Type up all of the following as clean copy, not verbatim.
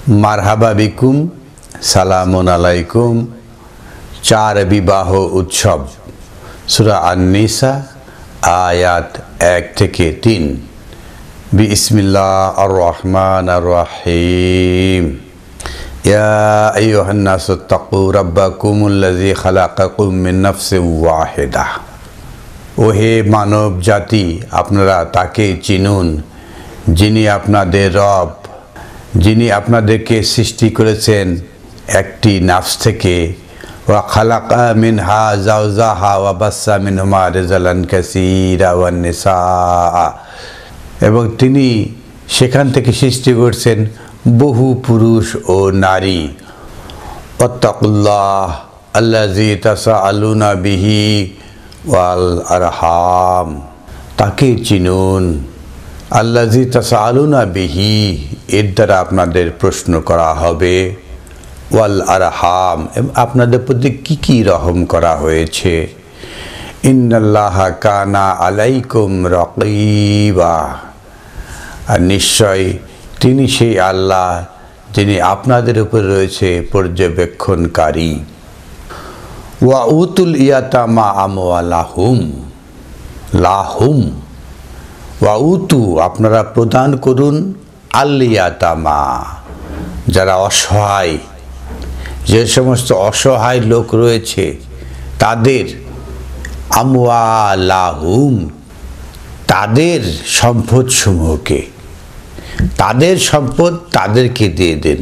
মারহাবা বিকুম, সালামুন আলাইকুম। চার বিবাহ উৎসব, সূরা আন-নিসা আয়াত 1 থেকে 3। বিসমিল্লাহির রহমানির রহিম। ইয়া আইয়ুহান নাসু তাকু রাব্বাকুমুল্লাযী খালাকাকুম মিন নাফসিন ওয়াহিদাহ। ওহে মানব জাতি, আপনারা তাকে চিনুন যিনি আপনাদের রব, যিনি আপনাদেরকে সৃষ্টি করেছেন একটি নাফস থেকে। ওয়া খালাকা মিনহা যাওজাহা ওয়া বাসসা মিনহুমা রিজালান কাসীরা ওয়ান নিসা, এবং তিনি সেখান থেকে সৃষ্টি করেছেন বহু পুরুষ ও নারী। ওয়াত্তাকুল্লাহ আল্লাযী তাসাআলুনা বিহি ওয়াল আরহাম। তাকে চিনুন, আল্লাযী তাসাআলুনা বিহি, এর দ্বারা আপনাদের প্রশ্ন করা হবে, ওয়াল আরহাম, আপনাদের প্রতি কি কি রহম করা হয়েছে। ইন্নাল্লাহা কানা আলাইকুম রাকীবা, আর নিশ্চয় তিনি সেই আল্লাহ যিনি আপনাদের উপর রয়েছে পর্যবেক্ষণকারী। ওয়া উতুল ইয়াতামা আমওয়ালাহুম লাহুম, ওয়া উতু, আপনারা প্রদান করুন, আল ইয়াতামা, যারা অসহায়, যে সমস্ত অসহায় লোক রয়েছে তাদের, আমওয়ালাহুম, তাদের সম্পদসমূহকে, তাদের সম্পদ তাদেরকে দিয়ে দেন।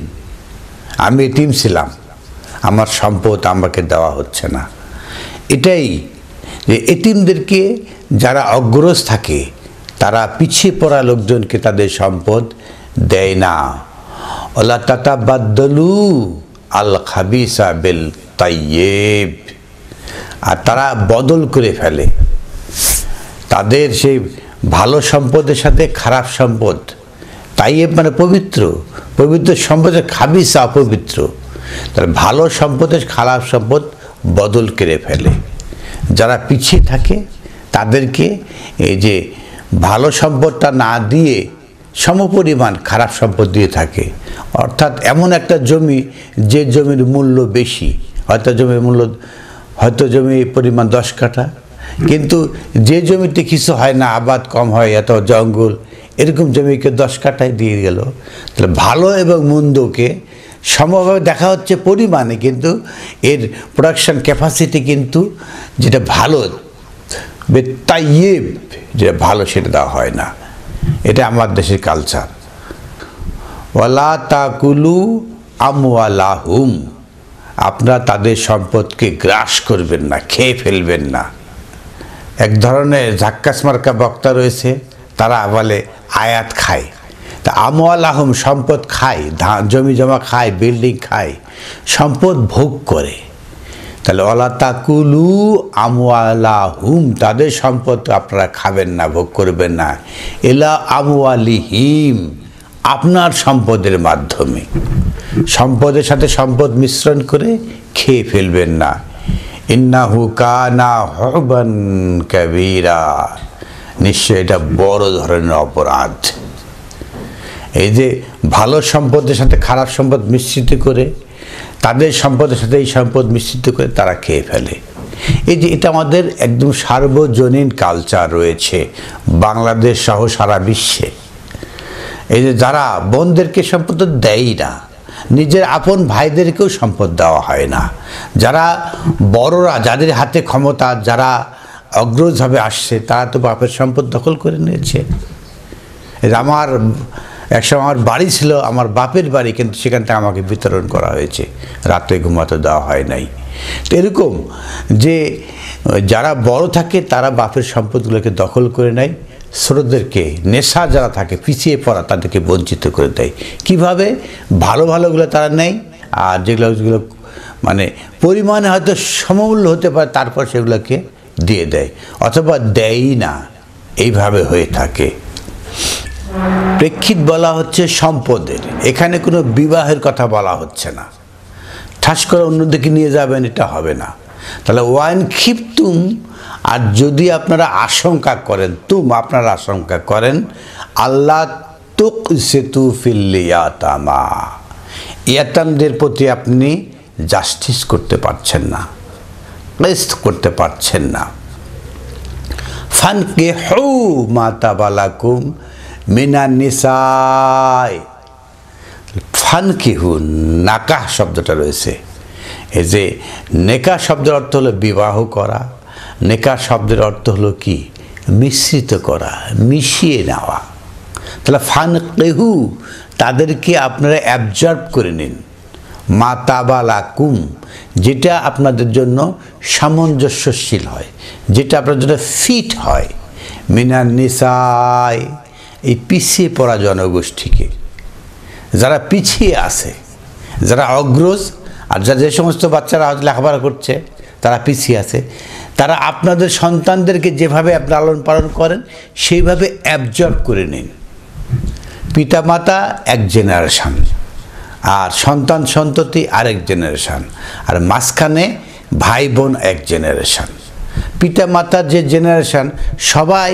আমি এতিম ছিলাম, আমার সম্পদ আমাকে দেওয়া হচ্ছে না। এটাই যে এতিমদেরকে যারা অগ্রজ থাকে তারা পিছিয়ে পড়া লোকজনকে তাদের সম্পদ দেয় না। ওয়ালা তাতাবাদ্দালু আল খাবিসা বিল তাইয়্যিব, আর তারা বদল করে ফেলে তাদের সেই ভালো সম্পদের সাথে খারাপ সম্পদ। তাইয়্যিব মানে পবিত্র, পবিত্র সম্পদের খাবিসা অপবিত্র। তারা ভালো সম্পদের খারাপ সম্পদ বদল করে ফেলে। যারা পিছিয়ে থাকে তাদেরকে এই যে ভালো সম্পদটা না দিয়ে সমপরিমাণ খারাপ সম্পদ দিয়ে থাকে। অর্থাৎ এমন একটা জমি, যে জমির মূল্য বেশি, হয়তো জমির পরিমাণ 10 কাঠা, কিন্তু যে জমিতে কিছু হয় না, আবাদ কম হয়, এত জঙ্গল, এরকম জমিকে 10 কাঠায় দিয়ে গেল। তাহলে ভালো এবং মন্দকে সমভাবে দেখা হচ্ছে পরিমাণে, কিন্তু এর প্রোডাকশন ক্যাপাসিটি কিন্তু যেটা ভালো, তাইয়্যিব, যেটা ভালো, সেটা দেওয়া হয় না। এটা আমার দেশের কালচার। ওয়ালা তাকুলু আমওয়ালাহুম, আপনারা তাদের সম্পদকে গ্রাস করবেন না, খেয়ে ফেলবেন না। এক ধরনের ঝাক্কাস মার্কা বক্তা রয়েছে, তারা বলে আয়াত খায়। তা আমওয়ালাহুম, সম্পদ খায়, জমি জমা খায়, বিল্ডিং খায়, সম্পদ ভোগ করে। তাহলে ওয়ালা তাকুলু আমওয়ালাহুম, তাদের সম্পদ আপনারা খাবেন না, ভোগ করবেন না। ইলা আমওয়ালিহিম, আপনার সম্পদের মাধ্যমে, সম্পদের সাথে সম্পদ মিশ্রণ করে খেয়ে ফেলবেন না। ইন্নাহু কানা হুবান কাবীরা, নিশ্চয় এটা বড় ধরনের অপরাধ। এই যে ভালো সম্পদের সাথে খারাপ সম্পদ মিশ্রিত করে, তাদের সম্পদের সাথে এই সম্পদ মিশ্রিত করে তারা খেয়ে ফেলে। এই যে এটা আমাদের একদম সার্বজনীন কালচার রয়েছে বাংলাদেশ সহ সারা বিশ্বে। এই যে যারা বোনদেরকে সম্পদ দেয় না, নিজের আপন ভাইদেরকেও সম্পদ দেওয়া হয় না। যারা বড়রা, যাদের হাতে ক্ষমতা, যারা অগ্রজভাবে আসছে, তারা তো বাপের সম্পদ দখল করে নিয়েছে। আমার একসময় আমার বাড়ি ছিল, আমার বাপের বাড়ি, কিন্তু সেখান থেকে আমাকে বিতরণ করা হয়েছে, রাতে ঘুমাতে দেওয়া হয় নাই। তো এরকম যে যারা বড় থাকে তারা বাপের সম্পদগুলোকে দখল করে নেয়, ছোটদেরকে, নেশা যারা থাকে, পিছিয়ে পড়া, তাদেরকে বঞ্চিত করে দেয়। কিভাবে? ভালো ভালোগুলো তারা নেয়, আর যেগুলো মানে পরিমাণে হয়তো সমমূল্য হতে পারে, তারপর সেগুলোকে দিয়ে দেয়, অথবা দেয়ই না। এইভাবে হয়ে থাকে। প্রেক্ষিত বলা হচ্ছে সম্পদের, এখানে কোনো বিবাহের কথা বলা হচ্ছে না। ঠাস করে অন্যদিকে নিয়ে যাবেন, এটা হবে না। তাহলে ওয়াইন খিফতুম, আর যদি আপনারা আশঙ্কা করেন, আপনারা আশঙ্কা করেন, আল্লাহ তুকসিতু ফিল ইয়াতামা, ইয়াতামদের প্রতি আপনি জাস্টিস করতে পারছেন না, কিসত করতে পারছেন না। ফানকিহু মা তাবা লাকুম মিনান নিসাই। ফানকিহু, নাকাহ শব্দটা রয়েছে, এই যে নেকাহ শব্দের অর্থ হলো বিবাহ করা, নেকাহ শব্দের অর্থ হলো কি? মিশ্রিত করা, মিশিয়ে নেওয়া। তাহলে ফানকিহু, তাদেরকে আপনারা অ্যাবজর্ব করে নিন। মা তাবা লাকুম, যেটা আপনাদের জন্য সামঞ্জস্যশীল হয়, যেটা আপনার জন্য ফিট হয়। মিনান নিসাই, এই পিছিয়ে পড়া জনগোষ্ঠীকে, যারা পিছিয়ে আছে, যারা অগ্রজ, আর যে সমস্ত বাচ্চারা হয়তো লেখাপড়া করছে তারা পিছিয়ে আছে, তারা আপনাদের সন্তানদেরকে যেভাবে আপনি লালন পালন করেন সেইভাবে অ্যাবজর্ব করে নিন। পিতামাতা এক জেনারেশন, আর সন্তান সন্ততি আরেক জেনারেশন, আর মাঝখানে ভাই বোন এক জেনারেশন। পিতামাতার যে জেনারেশন, সবাই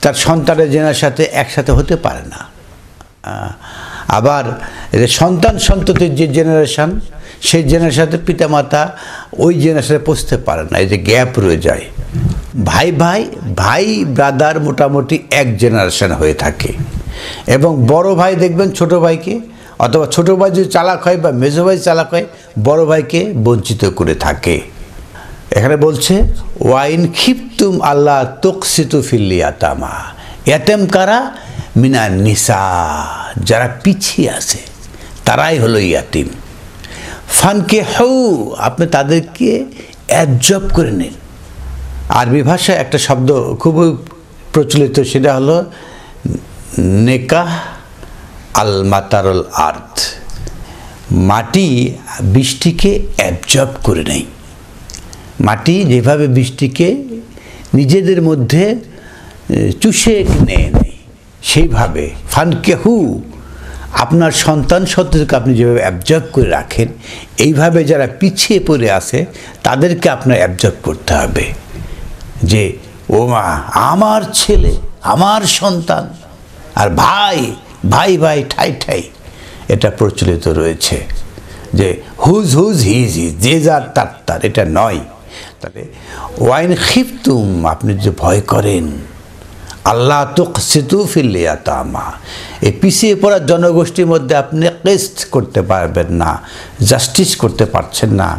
তার সন্তানের জেনারেশনের সাথে একসাথে হতে পারে না। আবার সন্তান সন্ততির যে জেনারেশন, সেই জেনারেশনের সাথে পিতামাতা ওই জেনারেশনে পৌঁছতে পারে না, এই যে গ্যাপ রয়ে যায়। ভাই ব্রাদার মোটামুটি এক জেনারেশন হয়ে থাকে, এবং বড় ভাই দেখবেন ছোট ভাইকে, অথবা ছোট ভাই যদি চালাক হয় বা মেজো ভাই চালাক হয়, বড় ভাইকে বঞ্চিত করে থাকে। এখানে বলছে ওয়াইন খিফতুম আল্লাহ তুকসিতু ফিল ইয়াতামা। ইয়াতাম কারা? মিনান নিসা, যারা পিছিয়ে আছে তারাই হলো ইয়াতিম। ফানকিহু, আপনি তাদেরকে অ্যাবজর্ব করে নিন। আরবি ভাষায় একটা শব্দ খুবই প্রচলিত, সেটা হলো নেকাহ আল মাতারুল আর্থ। মাটি বৃষ্টিকে অ্যাবজর্ব করে নেয়। মাটি যেভাবে বৃষ্টিকে নিজেদের মধ্যে চুষে নেয়, সেইভাবে ফানকিহু, আপনার সন্তান সন্ততিকে আপনি যেভাবে অ্যাবজর্ব করে রাখেন, এইভাবে যারা পিছিয়ে পড়ে আছে তাদেরকে আপনার অ্যাবজর্ব করতে হবে। যে ও মা, আমার ছেলে, আমার সন্তান, আর ভাই ভাই ভাই ঠাই ঠাই, এটা প্রচলিত রয়েছে যে হুজ হুজ হিজ হিজ, যে যার তার তার, এটা নয়। তাহলে ওয়াইন খিফতুম, আপনি যে ভয় করেন, আল্লাহ তুকসিতু ফিল ইয়াতামা, এই পিছিয়ে পড়া জনগোষ্ঠীর মধ্যে আপনি কিসত করতে পারবেন না, জাস্টিস করতে পারছেন না।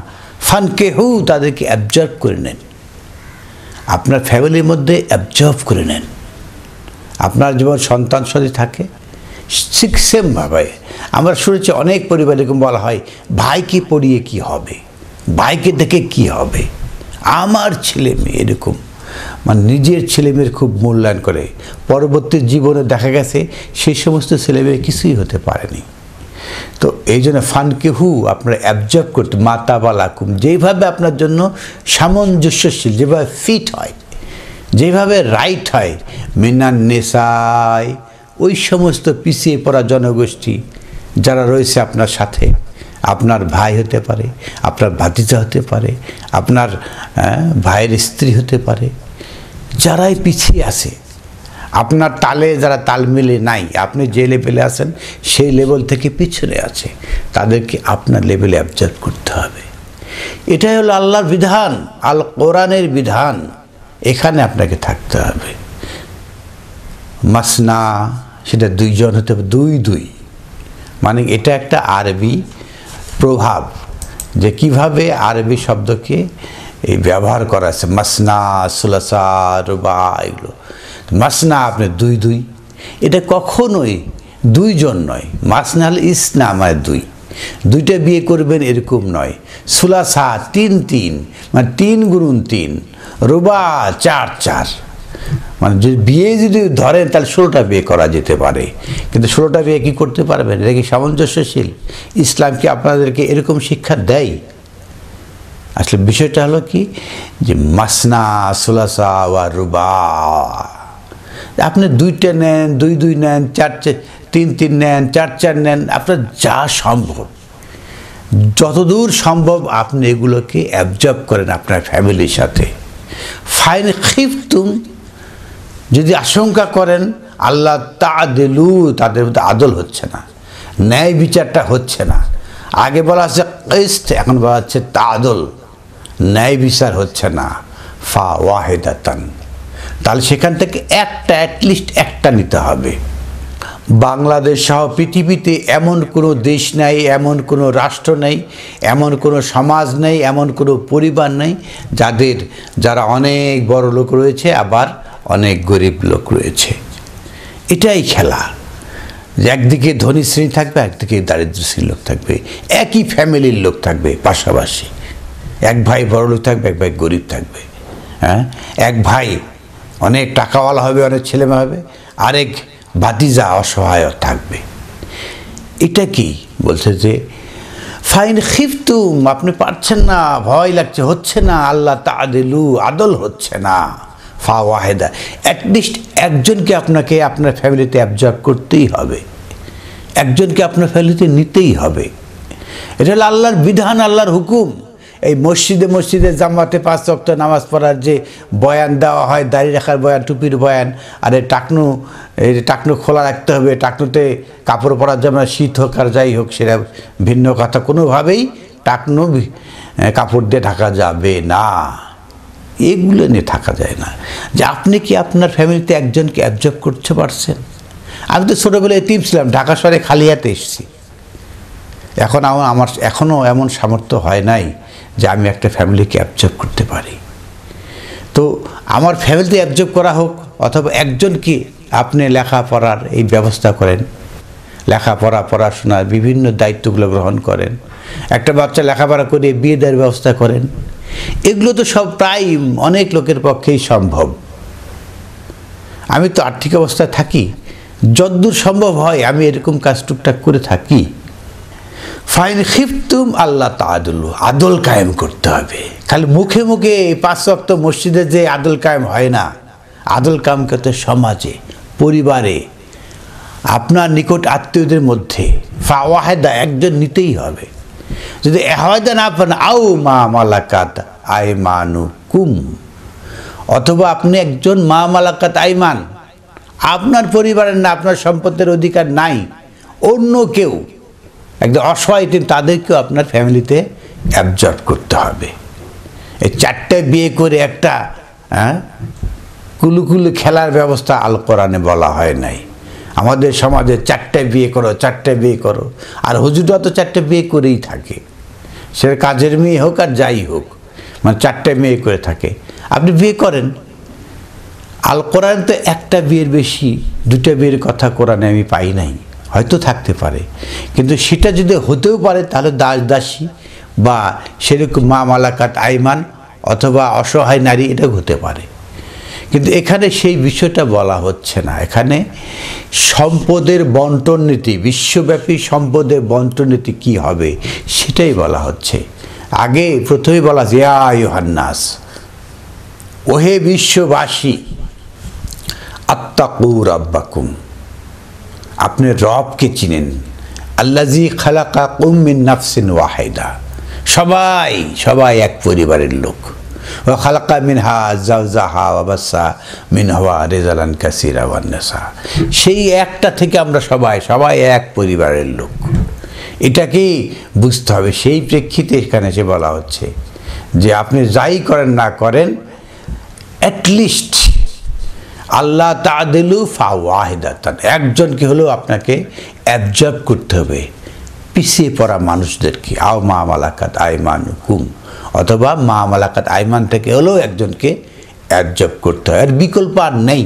ফানকিহু, তাদেরকে অ্যাবজর্ব করে নেন, আপনার ফ্যামিলির মধ্যে অ্যাবজর্ব করে নেন। আপনার যেমন সন্তান সদি থাকে, ঠিক সেমভাবে আমরা শুনেছি অনেক পরিবার এরকম বলা হয়, ভাইকে পড়িয়ে কি হবে, ভাইকে দেখে কি হবে, আমার ছেলে মেয়ে এরকম, মানে নিজের ছেলেমেয়ের খুব মূল্যায়ন করে। পরবর্তী জীবনে দেখা গেছে সেই সমস্ত ছেলেমেয়ে কিছুই হতে পারেনি। তো এই জন্য ফানকিহু, আপনারা অ্যাবজর্ব করতে, মা তাবা লাকুম, যেইভাবে আপনার জন্য সামঞ্জস্যশীল, যেভাবে ফিট হয়, যেভাবে রাইট হয়। মিনান নিসাই, ওই সমস্ত পিছিয়ে পড়া জনগোষ্ঠী যারা রয়েছে আপনার সাথে, আপনার ভাই হতে পারে, আপনার ভাতিজা হতে পারে, আপনার ভাইয়ের স্ত্রী হতে পারে, যারাই পিছিয়ে আছে, আপনার তালে যারা তাল মিলে নাই, আপনি যে লেভেলে আছেন সেই লেভেল থেকে পিছনে আছে, তাদেরকে আপনার লেভেলে অবজার্ভ করতে হবে। এটাই হলো আল্লাহর বিধান, আল কোরআনের বিধান। এখানে আপনাকে থাকতে হবে। মাসনা, সেটা দুইজন হতে হবে, দুই, মানে এটা একটা আরবি প্রভাব, যে কিভাবে আরবি শব্দকে এই ব্যবহার করা আছে। মাসনা, সুলাসা, রুবা, এগুলো মাসনা, আপনি দুই, এটা কখনোই দুইজন নয়। মাসনা হল ইসনা, মানে দুইটা বিয়ে করবেন এরকম নয়। সুলাসা, তিন, মানে 3 গুণুন 3, রুবা 4, মানে যদি বিয়ে যদি ধরেন তাহলে 16টা বিয়ে করা যেতে পারে, কিন্তু 16টা বিয়ে কি করতে পারবেন? এটা কি সামঞ্জস্যশীল? ইসলাম কি আপনাদেরকে এরকম শিক্ষা দেয়? আসলে বিষয়টা হলো কি, যে মাসনা, সুলাসা ওয়া রুবা, আপনি 2টা নেন, 2 নেন, 3 নেন, 4 নেন, আপনার যা সম্ভব, যতদূর সম্ভব আপনি এগুলোকে অ্যাবজর্ব করেন আপনার ফ্যামিলির সাথে। ফাইন খিফতুম, যদি আশঙ্কা করেন আল্লাহ তা'দিলু, তাদের মধ্যে আদল হচ্ছে না, ন্যায় বিচারটা হচ্ছে না, আগে বলা হচ্ছে কিস্ত, এখন বলা হচ্ছে তাদুল, ন্যায় বিচার হচ্ছে না। ফা ওয়াহিদাতান, তাহলে সেখান থেকে একটা, অ্যাটলিস্ট একটা নিতে হবে। বাংলাদেশ সহ পৃথিবীতে এমন কোনো দেশ নেই, এমন কোনো রাষ্ট্র নেই, এমন কোনো সমাজ নেই, এমন কোনো পরিবার নেই যারা অনেক বড় লোক রয়েছে আবার অনেক গরিব লোক রয়েছে। এটাই খেলা, যে একদিকে ধনী শ্রেণী থাকবে, একদিকে দারিদ্র শ্রেণীর লোক থাকবে, একই ফ্যামিলির লোক থাকবে পাশাপাশি। এক ভাই বড় লোক থাকবে, এক ভাই গরিব থাকবে। হ্যাঁ, এক ভাই অনেক টাকাওয়ালা হবে, অনেক ছেলেমেয়ে হবে, আরেক ভাতিজা অসহায় থাকবে। এটা কি বলছে যে ফাইন খিফতুম, আপনি পারছেন না, ভয় লাগছে, হচ্ছে না, আল্লাহ তাআদিলু, আদল হচ্ছে না, ফা ওয়াহিদা, অ্যাটলিস্ট একজনকে আপনাকে আপনার ফ্যামিলিতে অ্যাবজর্ব করতেই হবে, একজনকে আপনার ফ্যামিলিতে নিতেই হবে। এটা হলো আল্লাহর বিধান, আল্লাহর হুকুম। এই মসজিদে জামাতে 5 ওয়াক্ত নামাজ পড়ার যে বয়ান দেওয়া হয়, দাড়ি রাখার বয়ান, টুপির বয়ান, আর এই টাকনু খোলা রাখতে হবে, টাকনুতে কাপড় পরার জন্য, শীত হোক আর যাই হোক সেটা ভিন্ন কথা, কোনোভাবেই টাকনু কাপড় দিয়ে ঢাকা যাবে না, এগুলো নিয়ে থাকা যায় না। যে আপনি কি আপনার ফ্যামিলিতে একজনকে অ্যাবজর্ব করতে পারছেন? আমি তো ছোটোবেলায় এতিম ছিলাম, ঢাকা শহরে খালি হাতে এসেছি। আমার এখনও এমন সামর্থ্য হয় নাই যে আমি একটা ফ্যামিলিকে অ্যাবজর্ব করতে পারি। তো আমার ফ্যামিলিতে অ্যাবজর্ব করা হোক, অথবা একজনকে আপনি লেখাপড়ার এই ব্যবস্থা করেন, পড়াশোনার বিভিন্ন দায়িত্বগুলো গ্রহণ করেন, একটা বাচ্চা লেখাপড়া করে বিয়ে দেওয়ার ব্যবস্থা করেন, এগুলো তো সব প্রায় অনেক লোকের পক্ষেই সম্ভব। আমি তো আর্থিক অবস্থায় থাকি, যতদূর সম্ভব হয় আমি এরকম কাজ টুকটাক করে থাকি। ফাইন খিফতুম আল্লাহ তাআদিলু, আদল কায়েম করতে হবে। খালি মুখে মুখে 5 ওয়াক্ত মসজিদে যে আদল কায়েম হয় না, আদল কায়েম করতে সমাজে, পরিবারে, আপনার নিকট আত্মীয়দের মধ্যে ফা ওয়াহিদা, একজন নিতেই হবে। যদি ওয়াহিদা না পান, আও মা মালাকাত আইমানুকুম, অথবা আপনি একজন মা মালাকাত আইমান, আপনার পরিবারের না, আপনার সম্পত্তির অধিকার নাই, অন্য কেউ একদম অসহায়, তাদেরকেও আপনার ফ্যামিলিতে অ্যাবজর্ব করতে হবে। এই 4টে বিয়ে করে একটা কুলুকুলু খেলার ব্যবস্থা আল কোরআনে বলা হয় নাই। আমাদের সমাজে 4টে বিয়ে করো, আর হুজুররা তো 4টে বিয়ে করেই থাকে, সে কাজের মেয়ে হোক আর যাই হোক, মানে 4টে মেয়ে করে থাকে। আপনি বিয়ে করেন, আল কোরআন তো একটা বিয়ের বেশি, 2টা বিয়ের কথা কোরআনে আমি পাই নাই, হয়তো থাকতে পারে, কিন্তু সেটা যদি হতেও পারে তাহলে দাসী বা সেরকম মা মালাকাত আইমান অথবা অসহায় নারী, এটা হতে পারে। কিন্তু এখানে সেই বিষয়টা বলা হচ্ছে না। এখানে সম্পদের বন্টন নীতি, বিশ্বব্যাপী সম্পদের বন্টন নীতি কী হবে সেটাই বলা হচ্ছে। আগে প্রথমে বলা ইয়া আইয়ুহান্নাস, ওহে বিশ্ববাসী, আত্তাকু রাব্বাকুম, আপনি রবকে চিনেন, আল্লাযী খালাকাকুম মিন নাফসিন ওয়াহিদা, সবাই এক পরিবারের লোক, ওয়া খালাকা মিনহা যাওজাহা ওয়া বাসসা মিনহা রিজালান কাসীরা ওয়ান নিসা, সেই একটা থেকে আমরা সবাই এক পরিবারের লোক। এটাকেই বুঝতে হবে। সেই প্রেক্ষিতে এখানে এসে বলা হচ্ছে যে আপনি যাই করেন না করেন, অ্যাটলিস্ট আল্লাহ তাআদিলু ফা ওয়াহিদাতান, একজনকে হলেও আপনাকে অ্যাবজর্ব করতে হবে, পিছিয়ে পড়া মানুষদেরকে। আও মা মালাকাত আইমানুকুম, অথবা মা মালাকাত আইমান থেকে হলেও একজনকে অ্যাবজর্ব করতে হয়। আর বিকল্প আর নেই,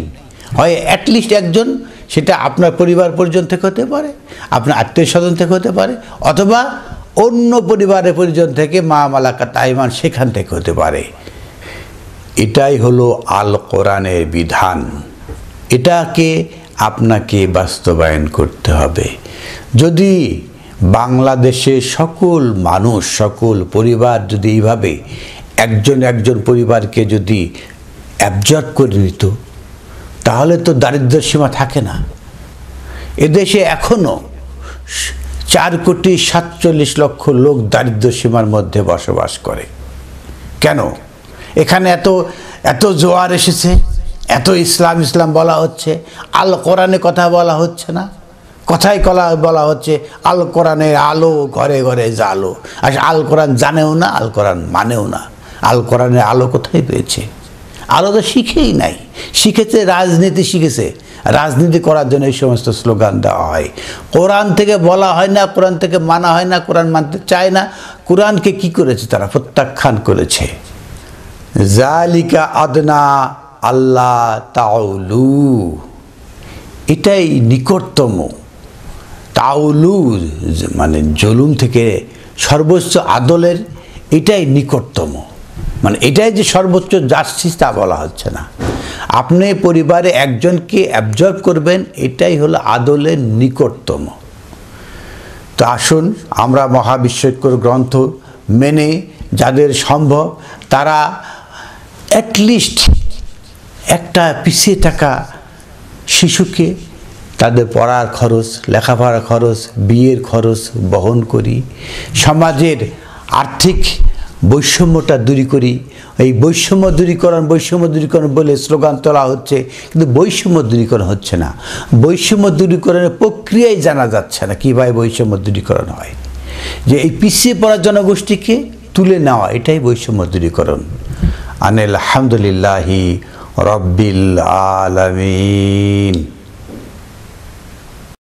হয় অ্যাটলিস্ট একজন, সেটা আপনার পরিবার পরিজন থেকে হতে পারে, আপনার আত্মীয় স্বজন থেকে হতে পারে, অথবা অন্য পরিবারের পরিজন থেকে, মা মালাকাত আইমান সেখান থেকে হতে পারে। এটাই হলো আল কোরআনের বিধান। এটাকে আপনাকে বাস্তবায়ন করতে হবে। যদি বাংলাদেশে সকল মানুষ, সকল পরিবার যদি এইভাবে একজন পরিবারকে যদি অ্যাবজর্ব করে নিত, তাহলে তো দারিদ্র্য সীমা থাকে না। এদেশে এখনও 4,47,00,000 লোক দারিদ্র্য সীমার মধ্যে বসবাস করে। কেন? এখানে এত জোয়ার এসেছে, এত ইসলাম বলা হচ্ছে, আল কোরআনে কথা বলা হচ্ছে না। কথায় বলা হচ্ছে আল কোরআনের আলো ঘরে ঘরে জালো, আর আল কোরআন জানেও না, আল কোরআন মানেও না। আল কোরআনের আলো কোথায় পেয়েছে? আলো তো শিখেই নাই। শিখেছে রাজনীতি, শিখেছে রাজনীতি করার জন্য এই সমস্ত স্লোগান দেওয়া হয়। কোরআন থেকে বলা হয় না, কোরআন থেকে মানা হয় না, কোরআন মানতে চায় না। কোরআনকে কি করেছে তারা? প্রত্যাখ্যান করেছে। জালিকা আদনা আল্লাহ তাউলু, এটাই নিকটতম। তাউলু মানে জুলুম থেকে সর্বোচ্চ আদলের এটাই নিকটতম, মানে এটাই যে সর্বোচ্চ জাস্টিস তা বলা হচ্ছে না। আপনি পরিবারে একজনকে অ্যাবজর্ব করবেন, এটাই হলো আদলের নিকটতম। তো আসুন আমরা মহাবিশ্বকর গ্রন্থ মেনে যাদের সম্ভব তারা অ্যাটলিস্ট একটা পিছিয়ে থাকা শিশুকে তাদের পড়ার খরচ, লেখাপড়ার খরচ, বিয়ের খরচ বহন করি। সমাজের আর্থিক বৈষম্যটা দূর করি। এই বৈষম্য দূরীকরণ বলে স্লোগান তোলা হচ্ছে, কিন্তু বৈষম্য দূরীকরণ হচ্ছে না। বৈষম্য দূরীকরণের প্রক্রিয়াই জানা যাচ্ছে না কীভাবে বৈষম্য দূরীকরণ হয়। যে এই পিছিয়ে পড়া জনগোষ্ঠীকে তুলে নেওয়া, এটাই বৈষম্য দূরীকরণ। আলহামদুলিল্লাহি রব্বিল আলামিন।